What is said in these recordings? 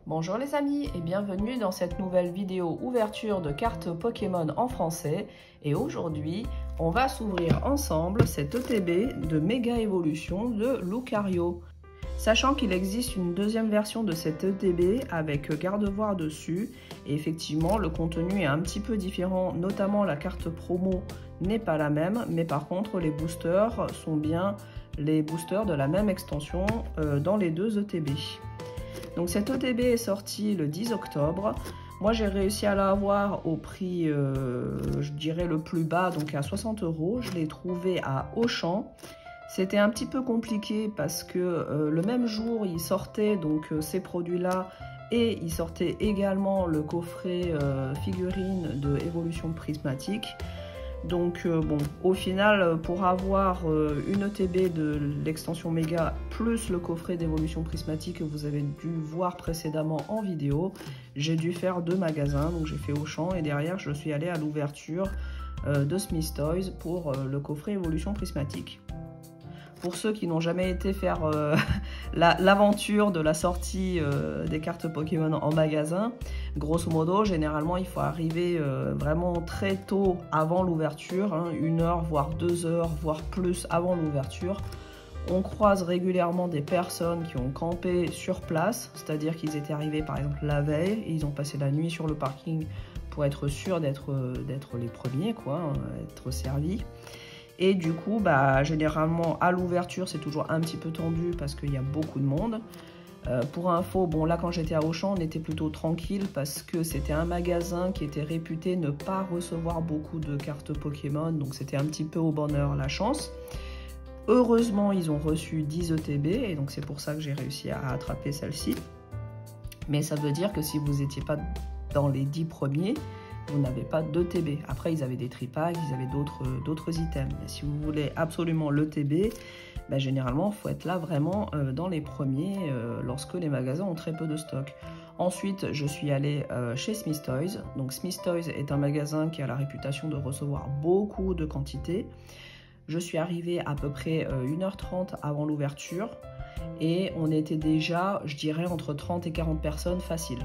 Bonjour les amis et bienvenue dans cette nouvelle vidéo ouverture de cartes Pokémon en français. Et aujourd'hui, on va s'ouvrir ensemble cet ETB de Méga Évolution de Lucario. Sachant qu'il existe une deuxième version de cet ETB avec garde-voire dessus. Et effectivement, le contenu est un petit peu différent, notamment la carte promo n'est pas la même. Mais par contre, les boosters sont bien les boosters de la même extension dans les deux ETB. Donc cet ETB est sorti le 10 octobre. Moi j'ai réussi à l'avoir au prix, je dirais le plus bas, donc à 60 €. Je l'ai trouvé à Auchan. C'était un petit peu compliqué parce que le même jour il sortait donc ces produits-là et il sortait également le coffret figurine de Évolution Prismatique. Donc bon, au final, pour avoir une ETB de l'extension Méga plus le coffret d'évolution prismatique que vous avez dû voir précédemment en vidéo, j'ai dû faire deux magasins. Donc j'ai fait Auchan et derrière je suis allée à l'ouverture de Smith Toys pour le coffret évolution prismatique. Pour ceux qui n'ont jamais été faire l'aventure de la sortie des cartes Pokémon en magasin, grosso modo, généralement, il faut arriver vraiment très tôt avant l'ouverture, hein, 1 heure, voire 2 heures, voire plus avant l'ouverture. On croise régulièrement des personnes qui ont campé sur place, c'est-à-dire qu'ils étaient arrivés par exemple la veille, et ils ont passé la nuit sur le parking pour être sûrs d'être les premiers, quoi, hein, être servis. Et du coup, bah, généralement, à l'ouverture, c'est toujours un petit peu tendu parce qu'il y a beaucoup de monde. Pour info, bon, là, quand j'étais à Auchan, on était plutôt tranquille parce que c'était un magasin qui était réputé ne pas recevoir beaucoup de cartes Pokémon. Donc, c'était un petit peu au bonheur la chance. Heureusement, ils ont reçu 10 ETB et donc c'est pour ça que j'ai réussi à attraper celle-ci. Mais ça veut dire que si vous n'étiez pas dans les 10 premiers, vous n'avez pas d'ETB. Après, ils avaient des tripacks, ils avaient d'autres items. Mais si vous voulez absolument l'ETB, ben, généralement, il faut être là vraiment dans les premiers lorsque les magasins ont très peu de stock. Ensuite, je suis allée chez Smith Toys. Donc, Smith Toys est un magasin qui a la réputation de recevoir beaucoup de quantités. Je suis arrivée à peu près 1h30 avant l'ouverture et on était déjà, je dirais, entre 30 et 40 personnes facile.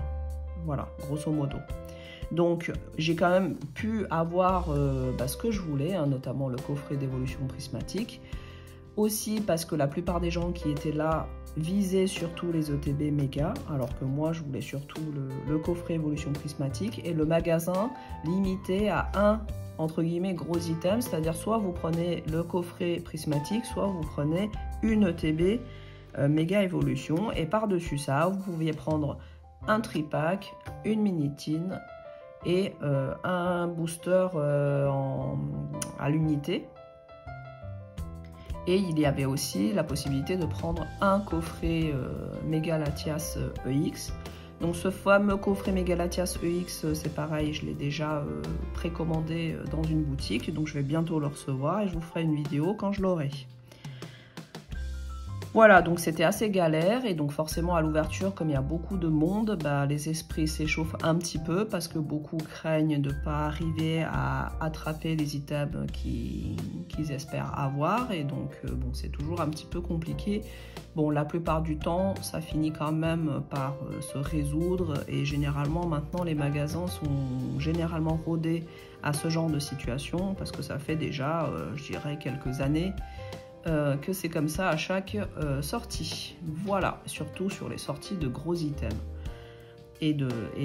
Voilà, grosso modo. Donc j'ai quand même pu avoir ce que je voulais, hein, notamment le coffret d'évolution prismatique. Aussi parce que la plupart des gens qui étaient là visaient surtout les ETB méga, alors que moi je voulais surtout le coffret évolution prismatique. Et le magasin limité à un, entre guillemets, gros item, c'est-à-dire soit vous prenez le coffret prismatique, soit vous prenez une ETB méga évolution. Et par-dessus ça, vous pouviez prendre un tripack, une mini-tin, et un booster à l'unité. Et il y avait aussi la possibilité de prendre un coffret Méga Latias EX. Donc ce fameux coffret Méga Latias EX, c'est pareil, je l'ai déjà précommandé dans une boutique. Donc je vais bientôt le recevoir et je vous ferai une vidéo quand je l'aurai. Voilà, donc c'était assez galère et donc forcément à l'ouverture, comme il y a beaucoup de monde, bah, les esprits s'échauffent un petit peu parce que beaucoup craignent de ne pas arriver à attraper les items qu'ils espèrent avoir et donc bon, c'est toujours un petit peu compliqué. Bon, la plupart du temps, ça finit quand même par se résoudre et généralement maintenant les magasins sont généralement rodés à ce genre de situation parce que ça fait déjà, je dirais, quelques années que c'est comme ça à chaque sortie. Voilà, surtout sur les sorties de gros items et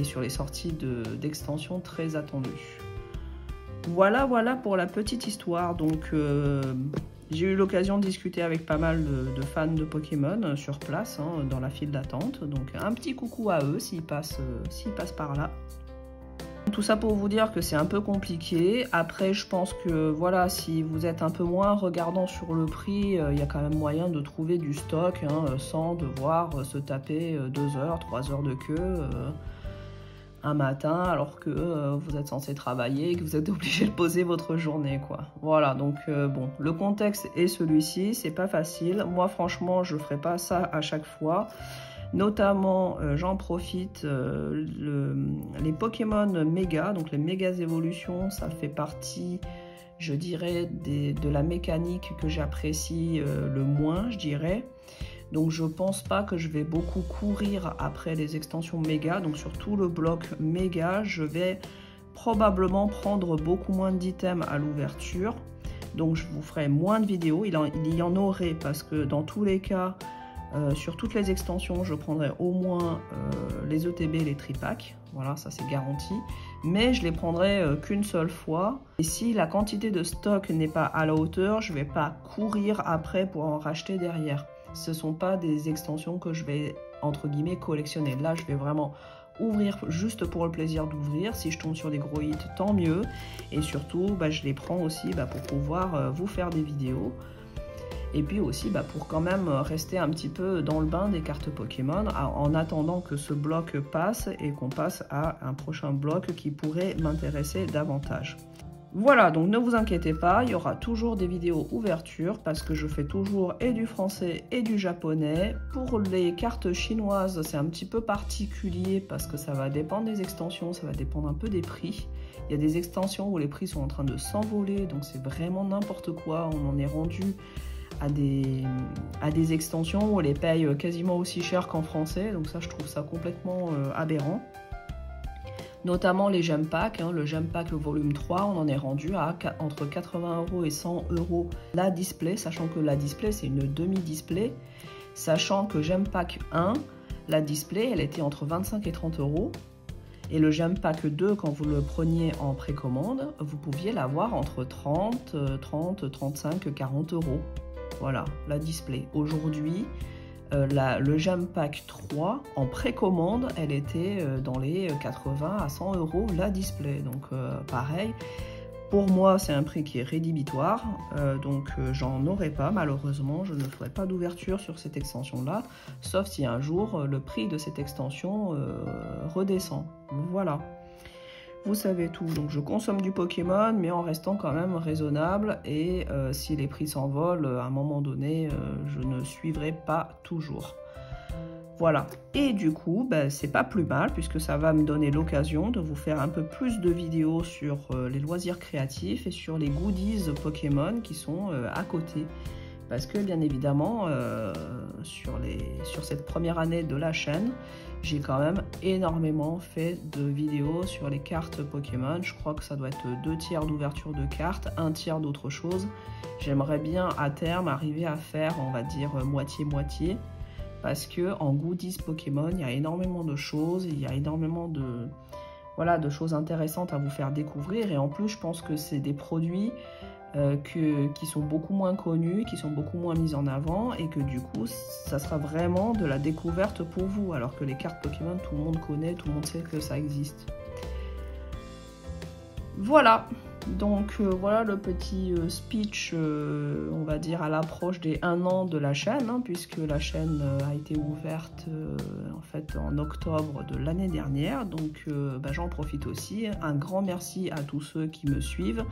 sur les sorties d'extensions très attendues. Voilà pour la petite histoire. Donc j'ai eu l'occasion de discuter avec pas mal de fans de Pokémon sur place, hein, dans la file d'attente. Donc un petit coucou à eux s'ils passent par là. Tout ça pour vous dire que c'est un peu compliqué. Après, je pense que voilà, si vous êtes un peu moins regardant sur le prix, il y a quand même moyen de trouver du stock, hein, sans devoir se taper 2 heures, 3 heures de queue un matin alors que vous êtes censé travailler et que vous êtes obligé de poser votre journée, quoi. Voilà, donc bon, le contexte est celui-ci, c'est pas facile. Moi, franchement, je ferai pas ça à chaque fois. Notamment, j'en profite, les Pokémon méga, donc les mégas évolutions, ça fait partie, je dirais, de la mécanique que j'apprécie le moins, je dirais. Donc je pense pas que je vais beaucoup courir après les extensions méga. Donc sur tout le bloc méga, je vais probablement prendre beaucoup moins d'items à l'ouverture. Donc je vous ferai moins de vidéos. Il y en aurait parce que dans tous les cas, sur toutes les extensions, je prendrai au moins les ETB, les tripacks. Voilà, ça c'est garanti. Mais je les prendrai qu'une seule fois. Et si la quantité de stock n'est pas à la hauteur, je ne vais pas courir après pour en racheter derrière. Ce ne sont pas des extensions que je vais, entre guillemets, collectionner. Là, je vais vraiment ouvrir juste pour le plaisir d'ouvrir. Si je tombe sur des gros hits, tant mieux. Et surtout, je les prends aussi pour pouvoir vous faire des vidéos. Et puis aussi pour quand même rester un petit peu dans le bain des cartes Pokémon en attendant que ce bloc passe et qu'on passe à un prochain bloc qui pourrait m'intéresser davantage. Voilà, donc ne vous inquiétez pas, il y aura toujours des vidéos ouverture parce que je fais toujours et du français et du japonais. Pour les cartes chinoises, c'est un petit peu particulier parce que ça va dépendre des extensions, ça va dépendre un peu des prix. Il y a des extensions où les prix sont en train de s'envoler, donc c'est vraiment n'importe quoi. On en est rendu à des extensions où on les paye quasiment aussi cher qu'en français, donc ça je trouve ça complètement aberrant. Notamment les Gem Pack, le Gem Pack volume 3, on en est rendu à entre 80 € et 100 € la display, sachant que la display c'est une demi-display, sachant que Gem Pack 1, la display elle était entre 25 et 30 €, et le Gem Pack 2, quand vous le preniez en précommande, vous pouviez l'avoir entre 30, 35, 40 €. Voilà, la display. Aujourd'hui, le Gem Pack 3 en précommande, elle était dans les 80 à 100 € la display. Donc pareil, pour moi c'est un prix qui est rédhibitoire, donc j'en aurai pas malheureusement, je ne ferai pas d'ouverture sur cette extension là, sauf si un jour le prix de cette extension redescend. Voilà. Vous savez tout, donc je consomme du Pokémon, mais en restant quand même raisonnable. Et si les prix s'envolent, à un moment donné, je ne suivrai pas toujours. Voilà. Et du coup, c'est pas plus mal, puisque ça va me donner l'occasion de vous faire un peu plus de vidéos sur les loisirs créatifs et sur les goodies Pokémon qui sont à côté. Parce que bien évidemment, sur cette première année de la chaîne, j'ai quand même énormément fait de vidéos sur les cartes Pokémon. Je crois que ça doit être 2 tiers d'ouverture de cartes, 1 tiers d'autre chose. J'aimerais bien à terme arriver à faire, on va dire, moitié-moitié. Parce que en goodies Pokémon, il y a énormément de choses, il y a énormément de choses intéressantes à vous faire découvrir. Et en plus, je pense que c'est des produits qui sont beaucoup moins connus, qui sont beaucoup moins mis en avant, et que du coup ça sera vraiment de la découverte pour vous, alors que les cartes Pokémon tout le monde connaît, tout le monde sait que ça existe. Voilà, donc voilà le petit speech, on va dire à l'approche des 1 an de la chaîne, puisque la chaîne a été ouverte en fait en octobre de l'année dernière, donc j'en profite aussi. Un grand merci à tous ceux qui me suivent,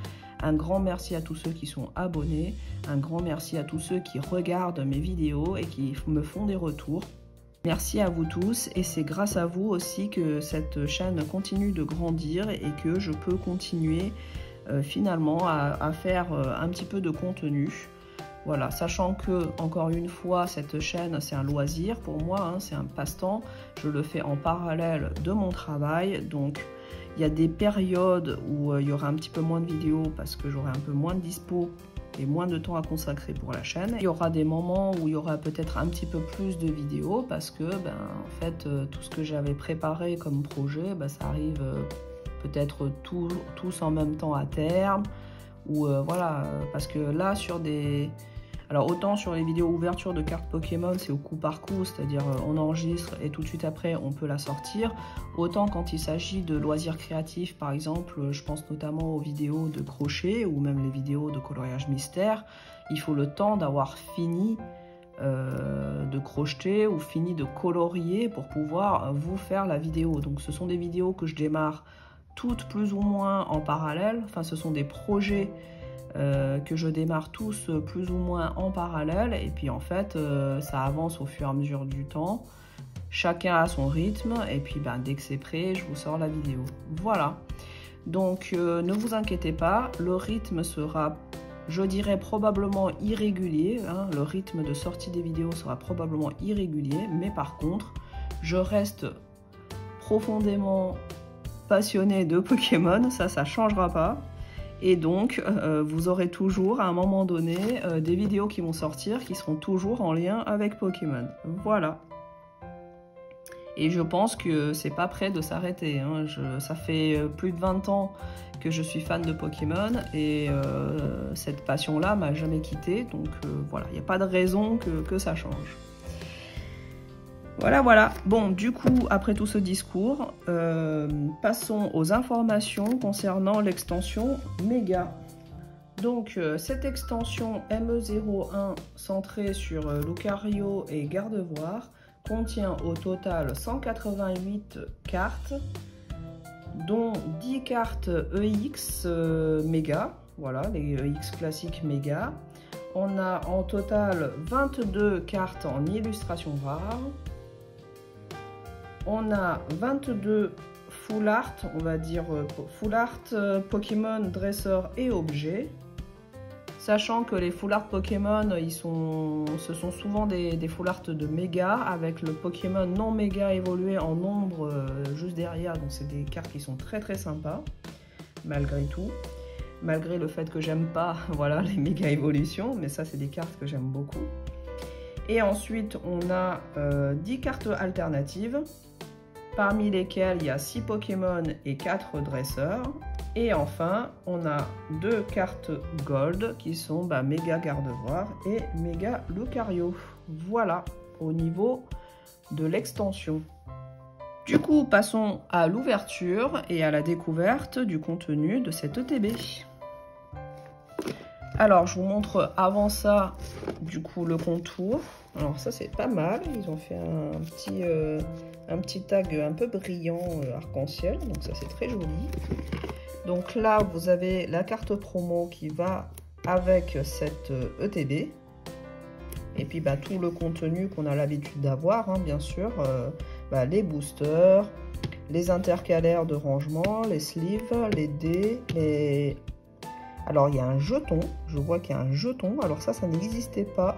un grand merci à tous ceux qui sont abonnés, un grand merci à tous ceux qui regardent mes vidéos et qui me font des retours. Merci à vous tous, et c'est grâce à vous aussi que cette chaîne continue de grandir et que je peux continuer finalement à faire un petit peu de contenu. Voilà, sachant que, encore une fois, cette chaîne c'est un loisir pour moi, c'est un passe-temps, je le fais en parallèle de mon travail, donc il y a des périodes où il y aura un petit peu moins de vidéos parce que j'aurai un peu moins de dispo et moins de temps à consacrer pour la chaîne. Il y aura des moments où il y aura peut-être un petit peu plus de vidéos parce que en fait tout ce que j'avais préparé comme projet, ça arrive peut-être tous en même temps à terme, ou voilà, parce que là sur des... Alors autant sur les vidéos ouverture de cartes Pokémon, c'est au coup par coup, c'est-à-dire on enregistre et tout de suite après on peut la sortir. Autant quand il s'agit de loisirs créatifs, par exemple, je pense notamment aux vidéos de crochet ou même les vidéos de coloriage mystère, il faut le temps d'avoir fini de crocheter ou fini de colorier pour pouvoir vous faire la vidéo. Donc ce sont des vidéos que je démarre toutes plus ou moins en parallèle, enfin ce sont des projets que je démarre tous plus ou moins en parallèle, et puis en fait ça avance au fur et à mesure du temps, chacun a son rythme, et puis dès que c'est prêt je vous sors la vidéo. Voilà, donc ne vous inquiétez pas, le rythme sera je dirais probablement irrégulier, hein, le rythme de sortie des vidéos sera probablement irrégulier, mais par contre, je reste profondément passionnée de Pokémon, ça ne changera pas. Et donc, vous aurez toujours, à un moment donné, des vidéos qui vont sortir qui seront toujours en lien avec Pokémon. Voilà. Et je pense que c'est pas prêt de s'arrêter. Hein. Ça fait plus de 20 ans que je suis fan de Pokémon et cette passion-là m'a jamais quittée. Donc voilà, il n'y a pas de raison que ça change. Voilà. Bon, du coup, après tout ce discours, passons aux informations concernant l'extension Mega. Donc, cette extension ME01 centrée sur Lucario et Gardevoir contient au total 188 cartes, dont 10 cartes EX Mega, voilà, les EX classiques Mega. On a en total 22 cartes en illustration rare. On a 22 full art, on va dire full art Pokémon, dresseurs et objets. Sachant que les full art Pokémon, ce sont souvent des full art de méga, avec le Pokémon non méga évolué en nombre juste derrière. Donc c'est des cartes qui sont très très sympas, malgré tout. Malgré le fait que j'aime pas voilà, les méga évolutions, mais ça c'est des cartes que j'aime beaucoup. Et ensuite on a 10 cartes alternatives, parmi lesquelles il y a 6 Pokémon et 4 dresseurs. Et enfin, on a 2 cartes Gold qui sont Méga Gardevoir et Méga Lucario. Voilà, au niveau de l'extension. Du coup, passons à l'ouverture et à la découverte du contenu de cette ETB. Alors, je vous montre avant ça, du coup, le contour. Alors ça, c'est pas mal. Ils ont fait un petit tag un peu brillant arc-en-ciel. Donc ça, c'est très joli. Donc là, vous avez la carte promo qui va avec cette ETB. Et puis, tout le contenu qu'on a l'habitude d'avoir, hein, bien sûr. Les boosters, les intercalaires de rangement, les sleeves, les dés, les... Alors, il y a un jeton. Je vois qu'il y a un jeton. Alors ça n'existait pas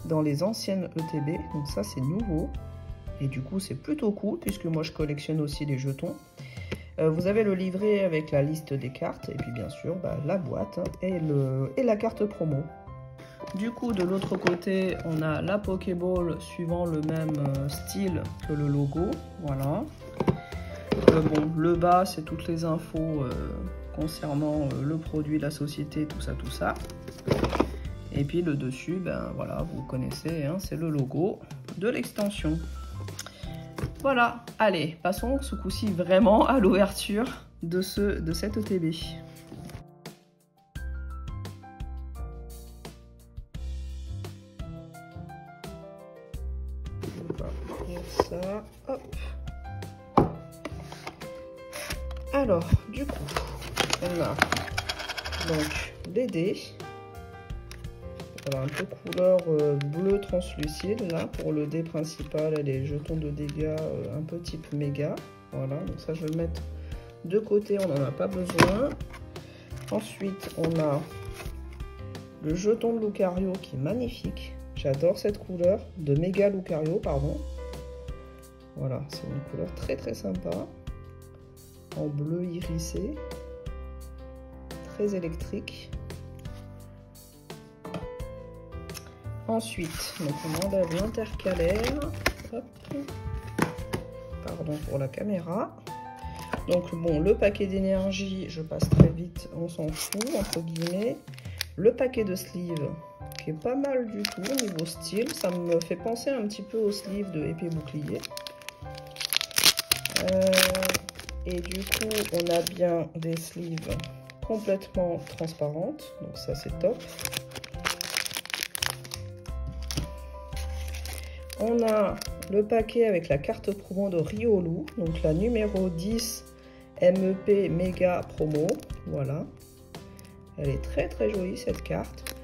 dans les anciennes ETB. Donc ça, c'est nouveau. Et du coup, c'est plutôt cool, puisque moi, je collectionne aussi les jetons. Vous avez le livret avec la liste des cartes. Et puis, bien sûr, la boîte et la carte promo. Du coup, de l'autre côté, on a la Pokéball suivant le même style que le logo. Voilà. Bon, le bas, c'est toutes les infos concernant le produit, la société, tout ça. Et puis le dessus, voilà, vous connaissez, hein, c'est le logo de l'extension. Voilà, allez, passons ce coup-ci vraiment à l'ouverture de cette ETB. On va ouvrir ça, hop. Alors, du coup, on a donc les dés. Voilà, un peu couleur bleu translucide là pour le dé principal et les jetons de dégâts un peu type méga. Voilà, donc ça je vais le mettre de côté, on n'en a pas besoin. Ensuite, on a le jeton de Lucario qui est magnifique. J'adore cette couleur de méga Lucario, pardon. Voilà, c'est une couleur très très sympa. En bleu irisé, très électrique. Ensuite, donc on enlève l'intercalaire. Pardon pour la caméra. Donc bon, le paquet d'énergie, je passe très vite, on s'en fout, entre guillemets. Le paquet de sleeve, qui est pas mal du tout au niveau style. Ça me fait penser un petit peu au sleeve de épée bouclier. Et du coup, on a bien des sleeves complètement transparentes. Donc ça, c'est top. On a le paquet avec la carte promo de Riolu. Donc la numéro 10 MEP Mega Promo. Voilà. Elle est très très jolie cette carte.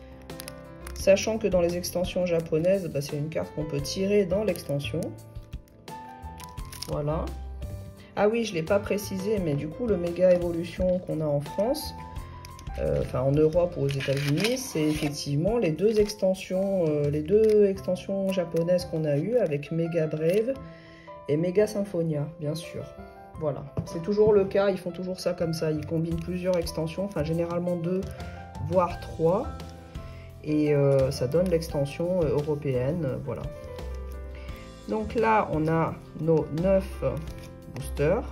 Sachant que dans les extensions japonaises, c'est une carte qu'on peut tirer dans l'extension. Voilà. Ah oui, je ne l'ai pas précisé, mais du coup, le Méga Évolution qu'on a en France, enfin en Europe ou aux États-Unis, c'est effectivement les deux extensions japonaises qu'on a eues avec Mega Brave et Mega Symphonia, bien sûr. Voilà, c'est toujours le cas, ils font toujours ça comme ça, ils combinent plusieurs extensions, enfin généralement 2 voire 3, et ça donne l'extension européenne, voilà. Donc là, on a nos 9 boosters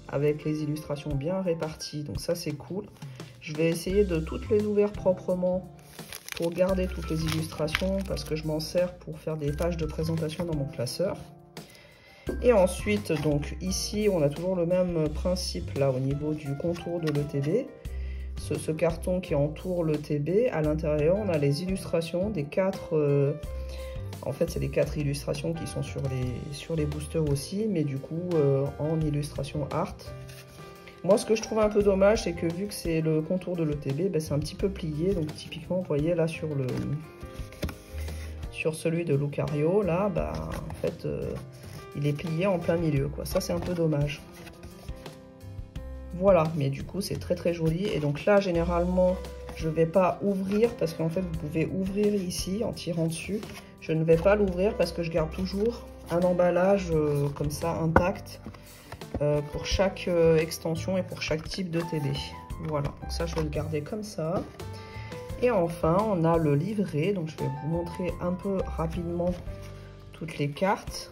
avec les illustrations bien réparties, donc ça c'est cool. Je vais essayer de toutes les ouvrir proprement pour garder toutes les illustrations parce que je m'en sers pour faire des pages de présentation dans mon classeur. Et ensuite, donc ici, on a toujours le même principe là au niveau du contour de l'ETB. Ce carton qui entoure l'ETB, à l'intérieur, on a les illustrations des 4... en fait, c'est les 4 illustrations qui sont sur les boosters aussi, mais du coup, en illustration art. Moi, ce que je trouve un peu dommage, c'est que vu que c'est le contour de l'ETB, ben, c'est un petit peu plié. Donc, typiquement, vous voyez là sur celui de Lucario, là, bah, en fait... il est plié en plein milieu, quoi. Ça, c'est un peu dommage. Voilà, mais du coup, c'est très très joli. Et donc là, généralement, je ne vais pas ouvrir parce qu'en fait, vous pouvez ouvrir ici en tirant dessus. Je ne vais pas l'ouvrir parce que je garde toujours un emballage comme ça, intact, pour chaque extension et pour chaque type de TB. Voilà, donc ça, je vais le garder comme ça. Et enfin, on a le livret. Donc, je vais vous montrer un peu rapidement toutes les cartes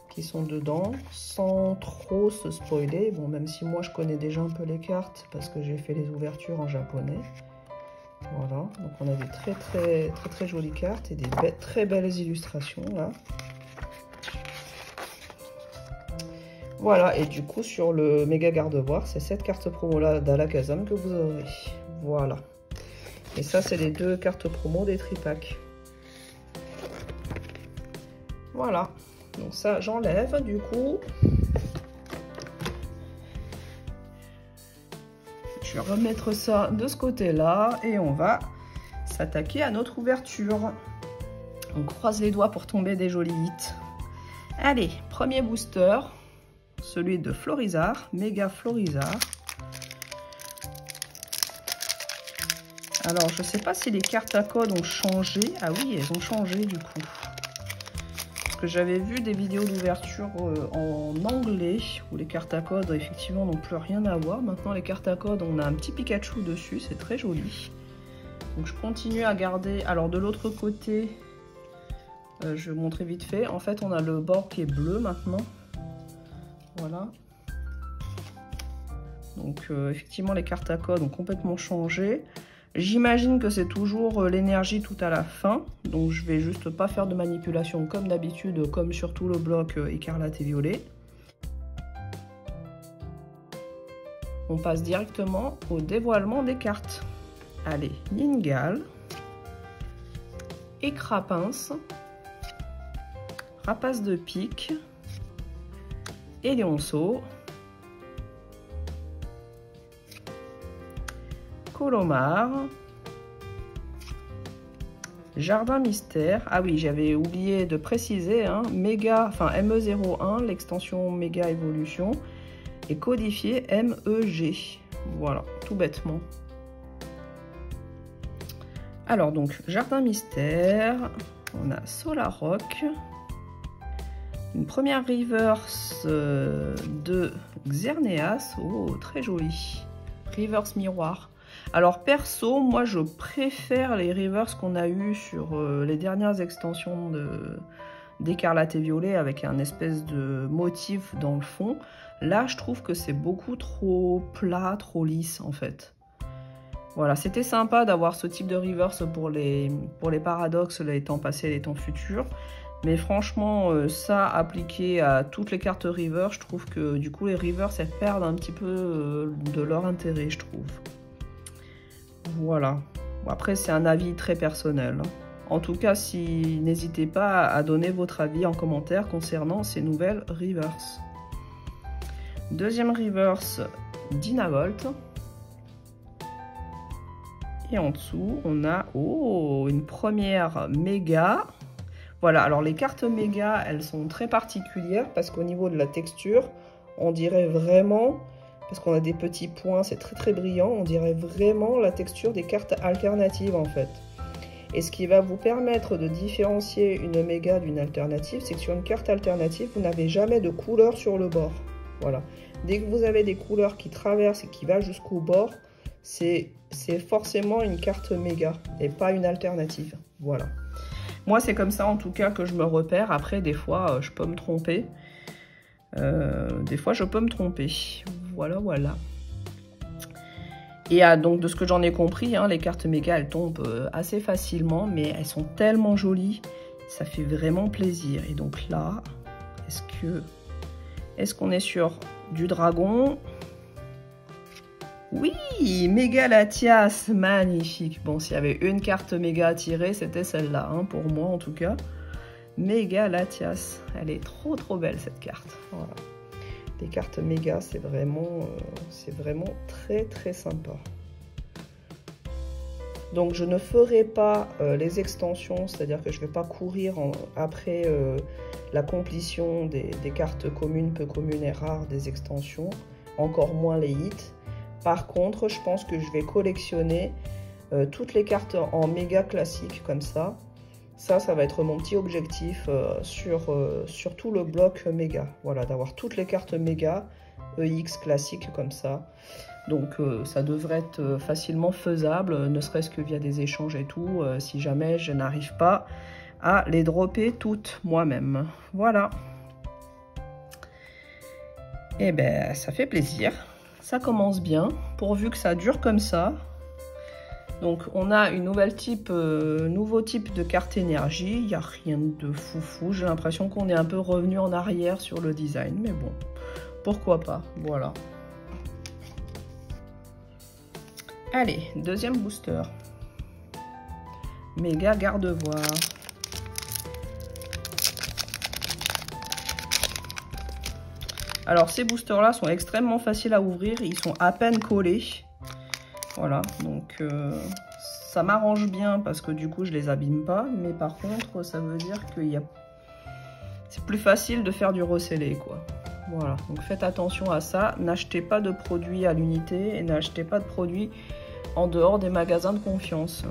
qui sont dedans sans trop se spoiler. Bon, même si moi je connais déjà un peu les cartes parce que j'ai fait les ouvertures en japonais. Voilà, donc on a des très jolies cartes et des très belles illustrations là. Voilà, et du coup sur le méga garde-voir, c'est cette carte promo là d'Alakazam que vous aurez. Voilà. Et ça, c'est les 2 cartes promo des tripacks. Voilà. Donc ça, j'enlève du coup. Je vais remettre ça de ce côté-là et on va s'attaquer à notre ouverture. On croise les doigts pour tomber des jolis hits. Allez, premier booster, celui de Florizarre, Méga Florizarre. Alors, je ne sais pas si les cartes à code ont changé. Ah oui, elles ont changé du coup. Que j'avais vu des vidéos d'ouverture en anglais où les cartes à code effectivement n'ont plus rien à voir. Maintenant les cartes à code, on a un petit Pikachu dessus, c'est très joli. Donc je continue à garder. Alors de l'autre côté, je vais vous montrer vite fait. En fait on a le bord qui est bleu maintenant. Voilà. Donc effectivement les cartes à code ont complètement changé. J'imagine que c'est toujours l'énergie tout à la fin, donc je vais juste pas faire de manipulation comme d'habitude, comme sur tout le bloc écarlate et violet. On passe directement au dévoilement des cartes. Allez, Ningal, Écrapince, Rapace de pique, Élionceau, Colomar, Jardin Mystère. Ah oui, j'avais oublié de préciser, hein, Méga, enfin ME01, l'extension Méga Évolution, et codifié MEG. Voilà, tout bêtement. Alors donc, Jardin Mystère, on a Solarock, une première reverse de Xerneas, oh très joli, reverse miroir. Alors perso, moi je préfère les reverse qu'on a eu sur les dernières extensions d'Écarlate et Violet avec un espèce de motif dans le fond. Là je trouve que c'est beaucoup trop plat, trop lisse en fait. Voilà, c'était sympa d'avoir ce type de reverse pour les paradoxes, les temps passés et les temps futurs. Mais franchement, ça appliqué à toutes les cartes reverse, je trouve que du coup les reverse elles perdent un petit peu de leur intérêt, je trouve. Voilà. Bon, après, c'est un avis très personnel. En tout cas, n'hésitez pas à donner votre avis en commentaire concernant ces nouvelles reverse. Deuxième reverse, Dynavolt. Et en dessous, on a une première méga. Voilà, alors les cartes méga, elles sont très particulières parce qu'au niveau de la texture, on dirait vraiment parce qu'on a des petits points, c'est très très brillant. On dirait vraiment la texture des cartes alternatives en fait. Et ce qui va vous permettre de différencier une méga d'une alternative, c'est que sur une carte alternative, vous n'avez jamais de couleur sur le bord. Voilà. Dès que vous avez des couleurs qui traversent et qui vont jusqu'au bord, c'est forcément une carte méga et pas une alternative. Voilà. Moi, c'est comme ça en tout cas que je me repère. Après, des fois, je peux me tromper. Voilà, voilà. Et donc, de ce que j'en ai compris, hein, les cartes méga, elles tombent assez facilement, mais elles sont tellement jolies, ça fait vraiment plaisir. Et donc là, est-ce qu'on est sur du dragon? Oui, méga Latias, magnifique. Bon, s'il y avait une carte méga à tirer, c'était celle-là, hein, pour moi en tout cas. Méga Latias, elle est trop belle cette carte. Voilà. Les cartes méga, c'est vraiment très sympa. Donc je ne ferai pas les extensions, c'est-à-dire que je ne vais pas courir après la complétion des cartes communes, peu communes et rares des extensions, encore moins les hits. Par contre, je pense que je vais collectionner toutes les cartes en méga classique comme ça. Ça va être mon petit objectif sur tout le bloc méga. Voilà, d'avoir toutes les cartes méga EX classiques comme ça. Donc ça devrait être facilement faisable, ne serait-ce que via des échanges et tout, si jamais je n'arrive pas à les dropper toutes moi-même. Voilà. Et ben ça fait plaisir. Ça commence bien, pourvu que ça dure comme ça. Donc on a une nouveau type de carte énergie, il n'y a rien de foufou, j'ai l'impression qu'on est un peu revenu en arrière sur le design, mais bon, pourquoi pas, voilà. Allez, deuxième booster. Méga garde-voir. Alors ces boosters là sont extrêmement faciles à ouvrir, ils sont à peine collés. Voilà, donc ça m'arrange bien parce que du coup je les abîme pas, mais par contre ça veut dire que c'est plus facile de faire du recellé quoi. Voilà, donc faites attention à ça, n'achetez pas de produits à l'unité et n'achetez pas de produits en dehors des magasins de confiance.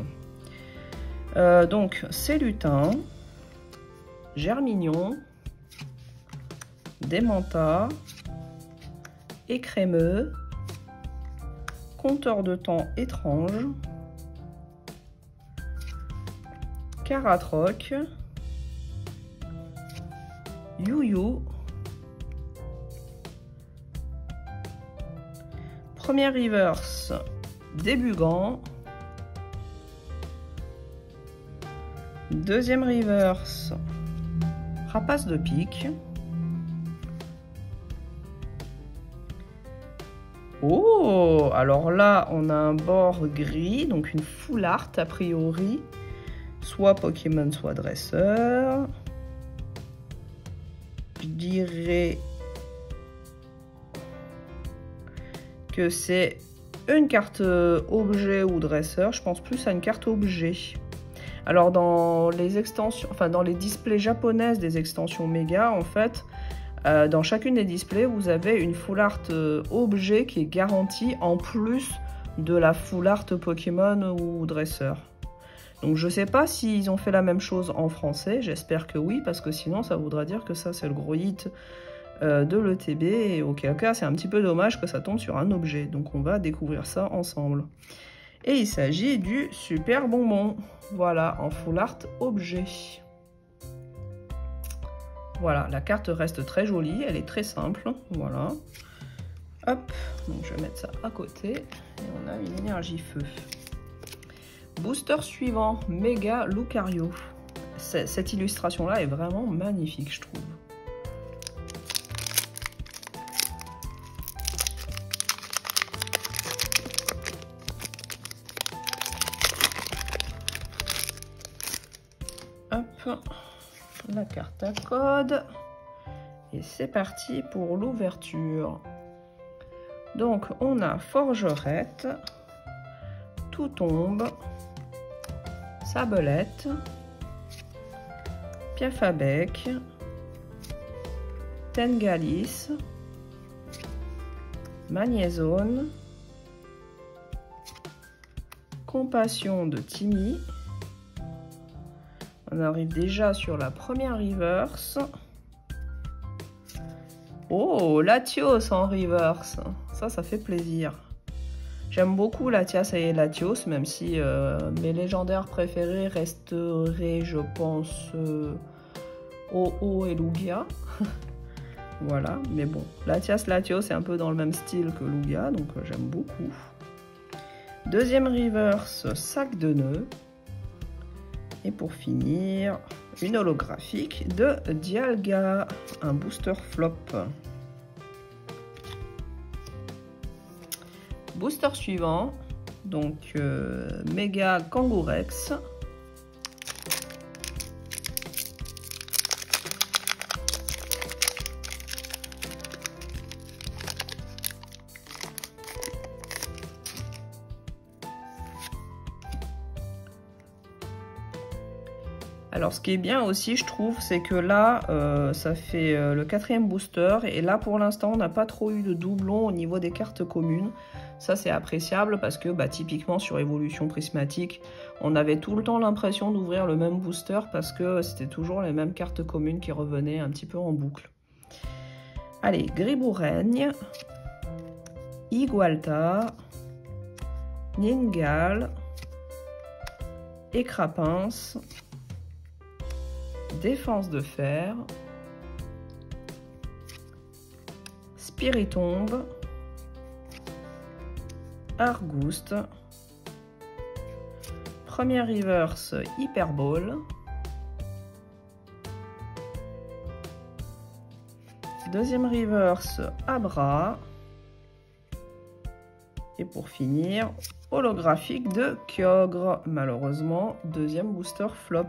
Donc c'est lutin, germignon, démenta, écrémeux, compteur de temps étrange, caratroc, you-you, premier reverse, débugant, deuxième reverse, rapace de pique. Oh, alors là, on a un bord gris, donc une full art a priori, soit Pokémon, soit dresseur. Je dirais que c'est une carte objet ou dresseur, je pense plus à une carte objet. Alors dans les extensions, enfin dans les displays japonaises des extensions méga, en fait, dans chacune des displays, vous avez une full art objet qui est garantie en plus de la full art Pokémon ou dresseur. Donc je sais pas s'ils ont fait la même chose en français, j'espère que oui, parce que sinon ça voudra dire que ça c'est le gros hit de l'ETB, et auquel cas c'est un petit peu dommage que ça tombe sur un objet. Donc on va découvrir ça ensemble. Et il s'agit du super bonbon, voilà, en full art objet. Voilà, la carte reste très jolie, elle est très simple, voilà. Hop, donc je vais mettre ça à côté, et on a une énergie feu. Booster suivant, Méga Lucario. Cette illustration-là est vraiment magnifique, je trouve. Hop, la carte à code. Et c'est parti pour l'ouverture. Donc, on a Forgerette, Tout tombe, Sabelette, Piafabec, Tengalis, Magnézone, Compassion de Timmy. On arrive déjà sur la première reverse. Oh, Latios en reverse. Ça fait plaisir. J'aime beaucoup Latias et Latios, même si mes légendaires préférés resteraient, je pense, Oh et Lugia. Voilà, mais bon, Latias, Latios, c'est un peu dans le même style que Lugia, donc j'aime beaucoup. Deuxième reverse, sac de nœuds. Et pour finir, une holographique de Dialga, un booster flop. Booster suivant, donc Méga Kangourex. Alors ce qui est bien aussi, je trouve, c'est que là, ça fait le 4e booster. Et là, pour l'instant, on n'a pas trop eu de doublons au niveau des cartes communes. Ça, c'est appréciable parce que typiquement sur Évolution Prismatique, on avait tout le temps l'impression d'ouvrir le même booster parce que c'était toujours les mêmes cartes communes qui revenaient un petit peu en boucle. Allez, Griboureigne, Igualta, Ningal, Écrapince, Défense de fer, Spiritombe, Argouste, première reverse Hyperball, deuxième reverse Abra, et pour finir, holographique de Kyogre, malheureusement deuxième booster flop.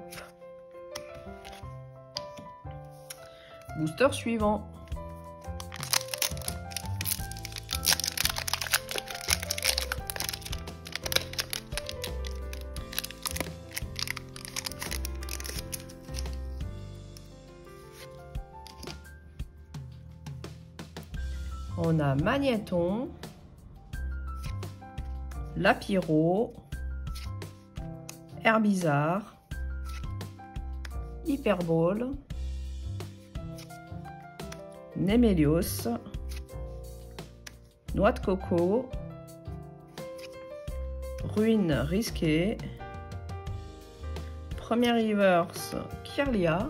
Booster suivant. On a Magnéton, Lapiro, Herbizarre, Hyperball, Némélios, Noix de coco, Ruine risquée, première reverse Kirlia,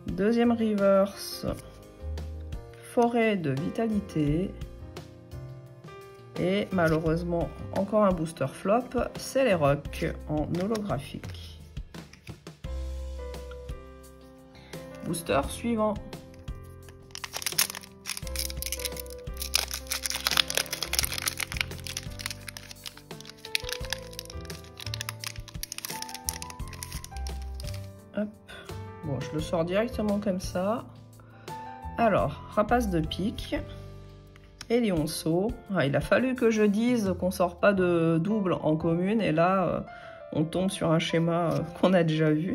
deuxième reverse Forêt de vitalité, et malheureusement encore un booster flop, c'est les Rocs en holographique. Booster suivant. Hop. Bon, je le sors directement comme ça. Alors, Rapace de pique. Et Lionceau. Ah, il a fallu que je dise qu'on sort pas de double en commune. Et là, on tombe sur un schéma qu'on a déjà vu.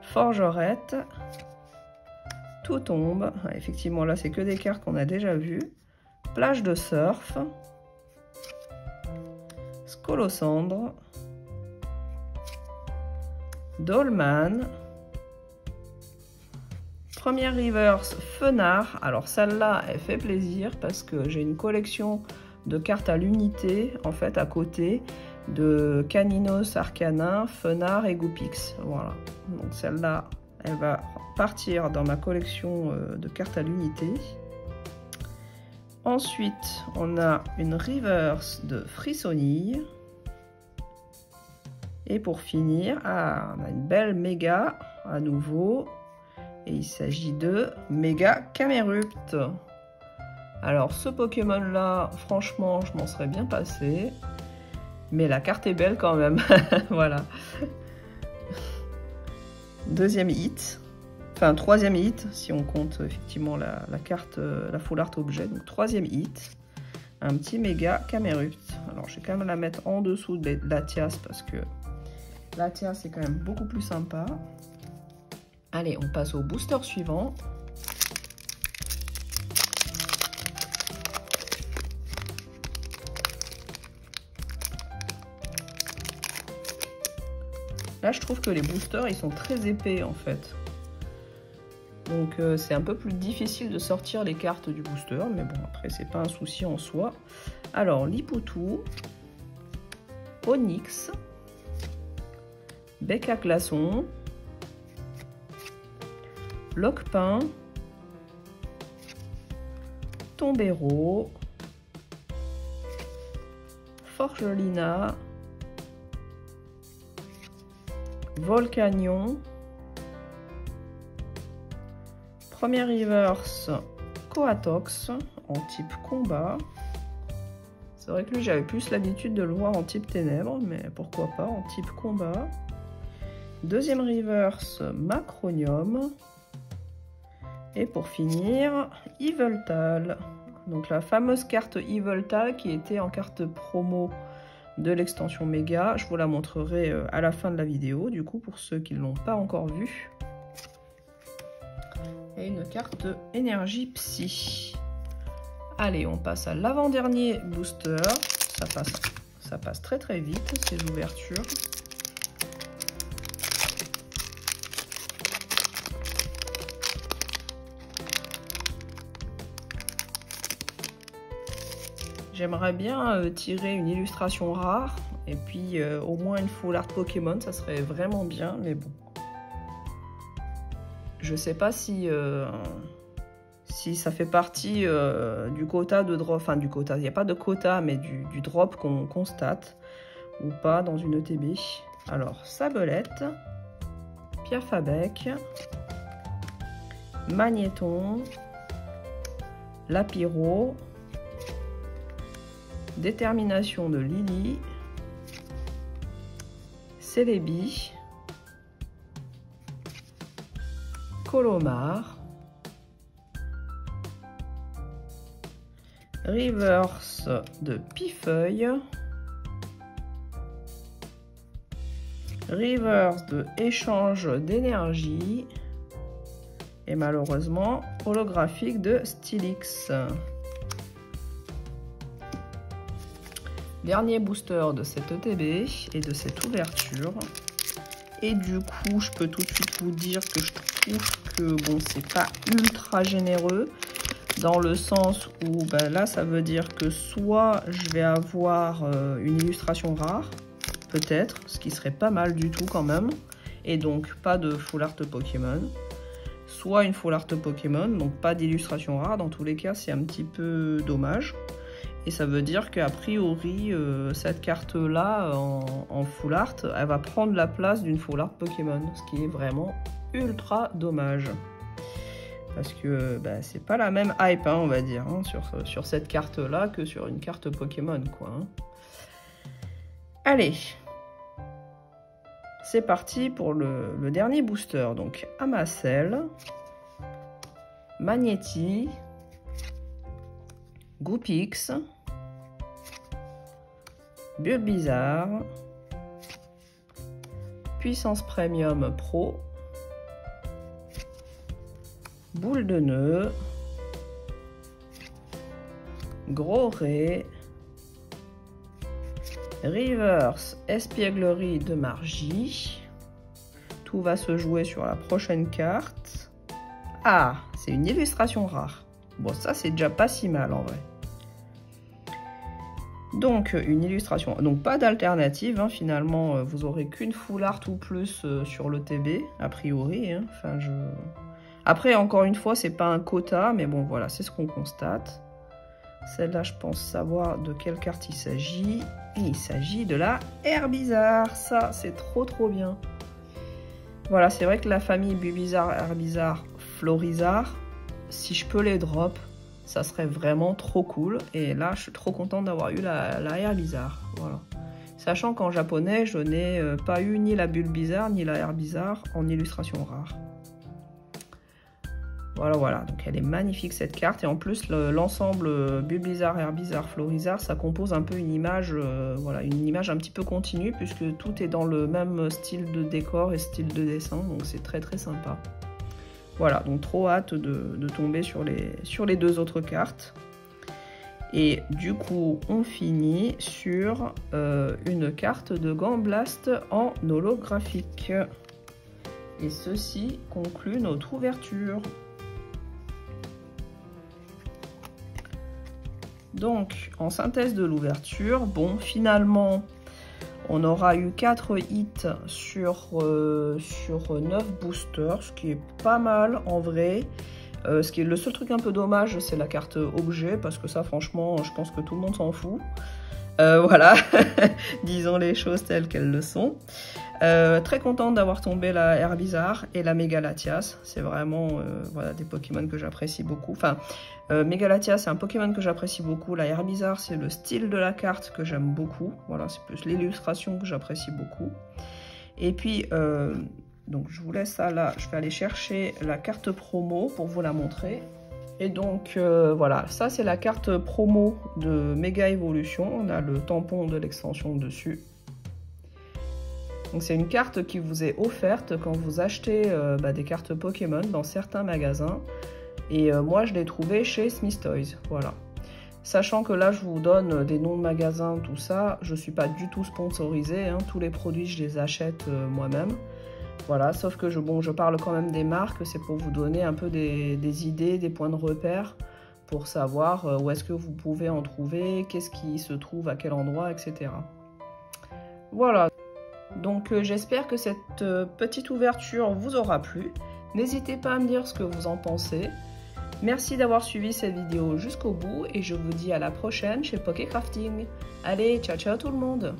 Forgerette. Tout tombe. Ah, effectivement, là, c'est que des cartes qu'on a déjà vues. Plage de surf. Scolocendre. Dolman. Première reverse Fenard. Alors celle-là, elle fait plaisir parce que j'ai une collection de cartes à l'unité, en fait, à côté de Caninos Arcanin, Fenard et Goupix. Voilà. Donc celle-là, elle va partir dans ma collection de cartes à l'unité. Ensuite, on a une reverse de Frissonille. Et pour finir, on a une belle méga à nouveau. Et il s'agit de Méga Camerupt. Alors ce Pokémon là, franchement, je m'en serais bien passé. Mais la carte est belle quand même. Voilà. Deuxième hit. Enfin, troisième hit, si on compte effectivement la carte, la full art objet. Donc troisième hit. Un petit Méga Camerupt. Alors je vais quand même la mettre en dessous de Latias parce que Latias c'est quand même beaucoup plus sympa. Allez, on passe au booster suivant. Là, je trouve que les boosters, ils sont très épais en fait. Donc, c'est un peu plus difficile de sortir les cartes du booster. Mais bon, après, c'est pas un souci en soi. Alors, Lipoutou, Onyx, Bec à glaçons, Loquepin, Tombero, Forgelina, Volcanion, premier reverse Coatox en type combat. C'est vrai que lui j'avais plus l'habitude de le voir en type ténèbres, mais pourquoi pas en type combat. Deuxième reverse Macronium. Et pour finir, Yveltal. Donc la fameuse carte Yveltal qui était en carte promo de l'extension méga. Je vous la montrerai à la fin de la vidéo, du coup, pour ceux qui ne l'ont pas encore vue. Et une carte énergie psy. Allez, on passe à l'avant-dernier booster. Ça passe très très vite, ces ouvertures. J'aimerais bien tirer une illustration rare et puis au moins une full art Pokémon, ça serait vraiment bien, mais bon. Je sais pas si ça fait partie du quota de drop, enfin du quota, il n'y a pas de quota, mais du drop qu'on constate ou pas dans une ETB. Alors, Sabelette, Piaf à bec, Magnéton, Lapiro, Détermination de Lily, Celebi, Colomar, Reverse de Pifeuille, Reverse de échange d'énergie et malheureusement holographique de Stylix. Dernier booster de cette ETB et de cette ouverture. Et du coup, je peux tout de suite vous dire que je trouve que bon, c'est pas ultra généreux. Dans le sens où ben là, ça veut dire que soit je vais avoir une illustration rare, peut-être, ce qui serait pas mal du tout quand même. Et donc, pas de full art Pokémon. Soit une full art Pokémon, donc pas d'illustration rare. Dans tous les cas, c'est un petit peu dommage. Et ça veut dire qu'a priori, cette carte-là, en full art, elle va prendre la place d'une full art Pokémon. Ce qui est vraiment ultra dommage. Parce que bah, c'est pas la même hype, hein, on va dire, hein, sur cette carte-là que sur une carte Pokémon, quoi. Hein. Allez, c'est parti pour le dernier booster. Donc, Amacel, Magnéti, Goupix, Bulbizarre, Puissance Premium Pro, Boule de nœud, Gros Ré, Reverse Espièglerie de Margie. Tout va se jouer sur la prochaine carte. Ah, c'est une illustration rare. Bon, ça c'est déjà pas si mal en vrai. Donc une illustration, donc pas d'alternative, hein, finalement vous aurez qu'une full art ou plus sur l'ETB, a priori. Hein. Enfin, Après, encore une fois, c'est pas un quota, mais bon voilà, c'est ce qu'on constate. Celle-là, je pense savoir de quelle carte il s'agit. Et il s'agit de la Herbizarre. Ça, c'est trop bien. Voilà, c'est vrai que la famille Bulbizarre, Herbizarre, Florizarre, si je peux les drop, ça serait vraiment trop cool. Et là, je suis trop contente d'avoir eu la Herbizarre. Voilà. Sachant qu'en japonais, je n'ai pas eu ni la Bulbizarre ni la Herbizarre en illustration rare. Voilà, donc elle est magnifique cette carte. Et en plus, l'ensemble Bulbizarre, Herbizarre, Florizarre, ça compose un peu une image, voilà, une image un petit peu continue, puisque tout est dans le même style de décor et style de dessin. Donc c'est très sympa. Voilà, donc trop hâte de tomber sur les 2 autres cartes. Et du coup, on finit sur une carte de Gant Blast en holographique. Et ceci conclut notre ouverture. Donc, en synthèse de l'ouverture, bon, finalement, on aura eu 4 hits sur 9 boosters, ce qui est pas mal en vrai. Ce qui est le seul truc un peu dommage, c'est la carte objet, parce que ça, franchement, je pense que tout le monde s'en fout. Voilà, disons les choses telles qu'elles le sont. Très contente d'avoir tombé la Herbizarre et la Megalatias. C'est vraiment voilà, des Pokémon que j'apprécie beaucoup. Enfin, Megalatias, c'est un Pokémon que j'apprécie beaucoup. La Herbizarre, c'est le style de la carte que j'aime beaucoup. Voilà, c'est plus l'illustration que j'apprécie beaucoup. Et puis, donc je vous laisse ça là. Je vais aller chercher la carte promo pour vous la montrer. Et donc voilà, ça c'est la carte promo de Mega Evolution. On a le tampon de l'extension dessus. Donc c'est une carte qui vous est offerte quand vous achetez des cartes Pokémon dans certains magasins. Et moi je l'ai trouvé chez Smith Toys, voilà. Sachant que là je vous donne des noms de magasins, tout ça, je ne suis pas du tout sponsorisée, hein. Tous les produits je les achète moi-même. Voilà, sauf que je parle quand même des marques, c'est pour vous donner un peu des idées, des points de repère, pour savoir où est-ce que vous pouvez en trouver, qu'est-ce qui se trouve à quel endroit, etc. Voilà, donc j'espère que cette petite ouverture vous aura plu. N'hésitez pas à me dire ce que vous en pensez. Merci d'avoir suivi cette vidéo jusqu'au bout et je vous dis à la prochaine chez Pokécrafting. Allez, ciao ciao tout le monde!